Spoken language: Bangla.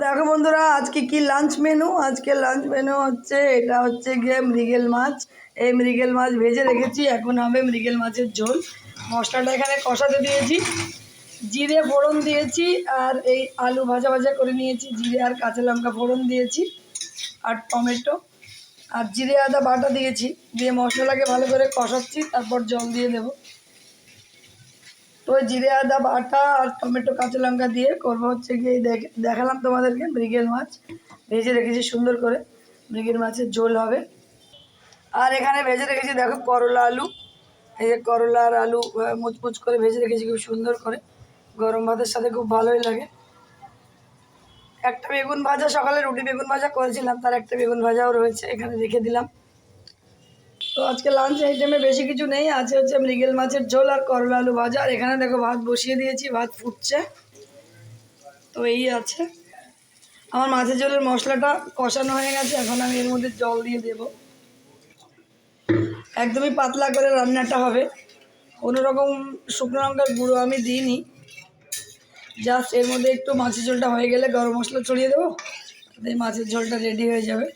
দেখো বন্ধুরা আজকে কি লাঞ্চ মেনু। আজকে লাঞ্চ মেনু হচ্ছে এটা হচ্ছে গিয়ে মৃগেল মাছ। এই মৃগেল মাছ ভেজে রেখেছি, এখন হবে মৃগেল মাছের ঝোল। মশলাটা এখানে কষাতে দিয়েছি, জিরে ফোড়ন দিয়েছি, আর এই আলু ভাজা ভাজা করে নিয়েছি, জিরে আর কাঁচা লঙ্কা ফোড়ন দিয়েছি, আর টমেটো আর জিরে আদা বাটা দিয়েছি। দিয়ে মশলাটাকে ভালো করে কষাচ্ছি, তারপর জল দিয়ে দেবো। তো জিরে আদা বাটা আর টমেটো কাঁচা লঙ্কা দিয়ে করবো হচ্ছে গিয়ে দেখালাম তোমাদেরকে মৃগেল মাছ ভেজে রেখেছি সুন্দর করে, মৃগেল মাছের ঝোল হবে। আর এখানে ভেজে রেখেছি দেখো করলা আলু, এই যে করলা আর আলু মুচমুচ করে ভেজে রেখেছি খুব সুন্দর করে, গরম ভাতের সাথে খুব ভালোই লাগে। একটা বেগুন ভাজা, সকালে রুটি বেগুন ভাজা করেছিলাম, তার একটা বেগুন ভাজাও রয়েছে, এখানে রেখে দিলাম। তো আজকে লাঞ্চ আইটেমে বেশি কিছু নেই, আছে হচ্ছে মৃগেল মাছের ঝোল আর করলা আলু ভাজা। আর এখানে দেখো ভাত বসিয়ে দিয়েছি, ভাত ফুটছে। তো এই আছে আমার মাছের ঝোলের মশলাটা কষানো হয়ে গেছে, এখন আমি এর মধ্যে জল দিয়ে দেব। একদমই পাতলা করে রান্নাটা হবে, কোনো রকম শুকনো লঙ্কার গুঁড়ো আমি দিইনি। জাস্ট এর মধ্যে একটু মাছের ঝোলটা হয়ে গেলে গরম মশলা ছড়িয়ে দেবো, তাতে মাছের ঝোলটা রেডি হয়ে যাবে।